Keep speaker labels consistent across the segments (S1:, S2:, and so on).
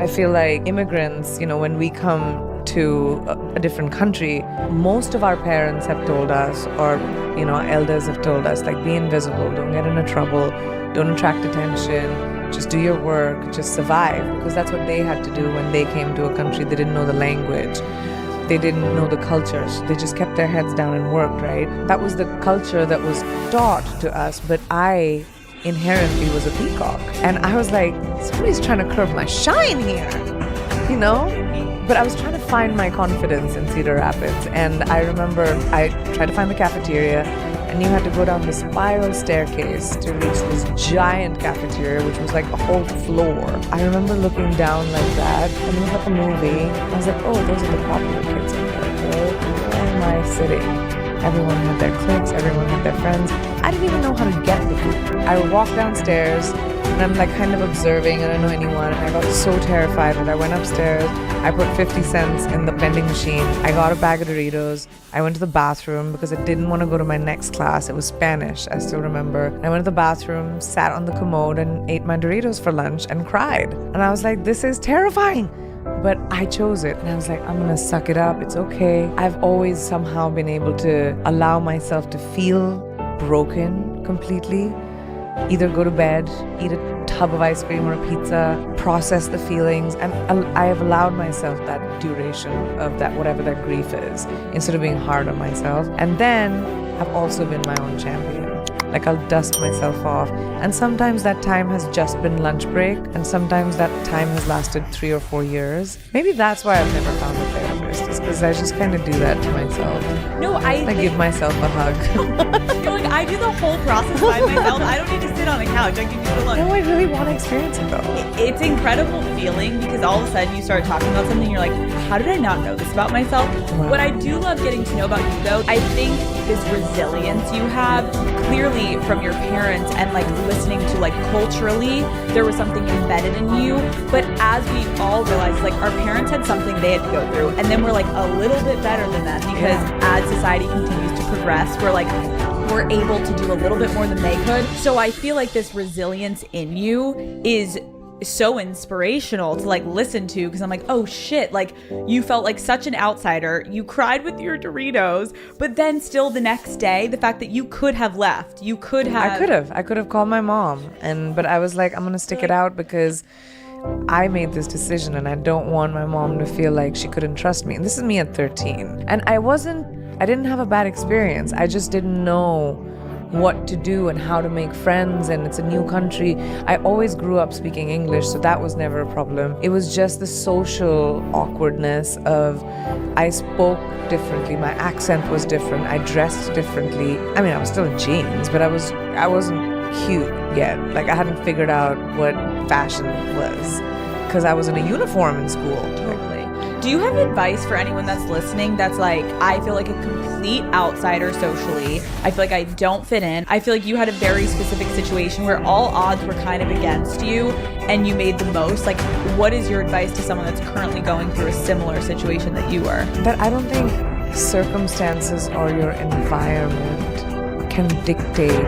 S1: I feel like immigrants, when we come to a different country, most of our parents have told us, or, elders have told us, like, be invisible, don't get into trouble, don't attract attention, just do your work, just survive, because that's what they had to do when they came to a country. They didn't know the language. They didn't know the culture. So they just kept their heads down and worked, right? That was the culture that was taught to us, but I inherently was a peacock. And I was like, somebody's trying to curb my shine here, But I was trying to find my confidence in Cedar Rapids. And I remember I tried to find the cafeteria, and you had to go down the spiral staircase to reach this giant cafeteria, which was like a whole floor. I remember looking down like that, and it was like a movie. I was like, oh, those are the popular kids in there. Where am I sitting? Everyone had their cliques, everyone had their friends. I didn't even know how to get the group. I would walk downstairs, and I'm like kind of observing, I don't know anyone, and I got so terrified that I went upstairs, I put 50 cents in the vending machine, I got a bag of Doritos, I went to the bathroom because I didn't want to go to my next class. It was Spanish, I still remember. I went to the bathroom, sat on the commode, and ate my Doritos for lunch and cried. And I was like, this is terrifying. But I chose it, and I was like, I'm gonna suck it up, it's okay. I've always somehow been able to allow myself to feel broken completely. Either go to bed, eat a tub of ice cream or a pizza, process the feelings, and I have allowed myself that duration of that, whatever that grief is, instead of being hard on myself. And then I've also been my own champion. Like, I'll dust myself off, and sometimes that time has just been lunch break, and sometimes that time has lasted 3 or 4 years. Maybe that's why I've never found a therapist, is because I just kind of do that to myself.
S2: No, I
S1: give myself a hug.
S2: You're like, I do the whole process by myself. I don't need to sit on a couch. I can do it alone.
S1: No, I really want to experience it though.
S2: It's incredible feeling, because all of a sudden you start talking about something, you're like, how did I not know this about myself?
S1: Wow.
S2: What I do love getting to know about you though, I think this resilience you have, clearly from your parents, and like listening to like culturally, there was something embedded in you. But as we all realized, like, our parents had something they had to go through, and then we're like a little bit better than them, because as society continues to progress, we're able to do a little bit more than they could. So I feel like this resilience in you is so inspirational to like listen to, because I'm like, oh shit, like, you felt like such an outsider, you cried with your Doritos, but then still the next day, the fact that you could have left, I
S1: could have called my mom, but I was like, I'm gonna stick it out, because I made this decision, and I don't want my mom to feel like she couldn't trust me. And this is me at 13, and I didn't have a bad experience. I just didn't know what to do and how to make friends, and it's a new country. I always grew up speaking English, so that was never a problem. It was just the social awkwardness of, I spoke differently, my accent was different, I dressed differently. I mean, I was still in jeans, but I wasn't cute yet. Like, I hadn't figured out what fashion was, because I was in a uniform in school.
S2: Totally. Do you have advice for anyone that's listening that's like, I feel like a complete outsider socially, I feel like I don't fit in, I feel like you had a very specific situation where all odds were kind of against you and you made the most? Like, what is your advice to someone that's currently going through a similar situation that you were?
S1: But I don't think circumstances or your environment can dictate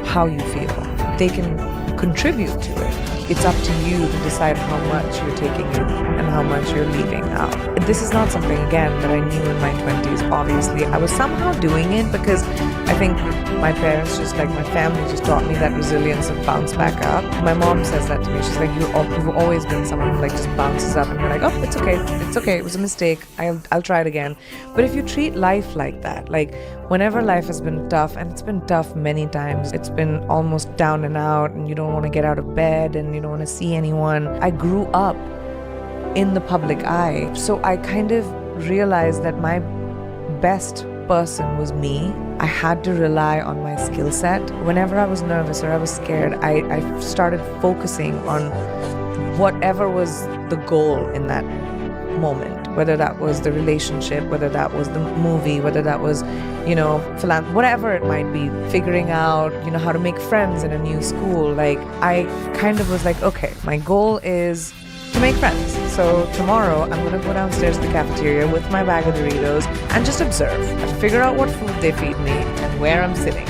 S1: how you feel. They can contribute to it. It's up to you to decide how much you're taking in and how much you're leaving out. This is not something, again, that I knew in my 20s, obviously. I was somehow doing it because I think my parents, just like my family, just taught me that resilience of bounce back up. My mom says that to me. She's like, you've always been someone who like just bounces up, and you're like, oh, it's okay, it was a mistake, I'll try it again. But if you treat life like that, like whenever life has been tough, and it's been tough many times, it's been almost down and out, and you don't want to get out of bed, and you don't want to see anyone. I grew up in the public eye, so I kind of realized that my best person was me. I had to rely on my skill set. Whenever I was nervous or I was scared, I started focusing on whatever was the goal in that moment, whether that was the relationship, whether that was the movie, whether that was, whatever it might be, figuring out, how to make friends in a new school. Like, I kind of was like, okay, my goal is to make friends. So tomorrow I'm going to go downstairs to the cafeteria with my bag of Doritos and just observe and figure out what food they feed me and where I'm sitting,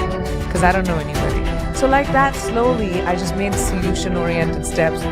S1: because I don't know anybody. So like that, slowly, I just made solution-oriented steps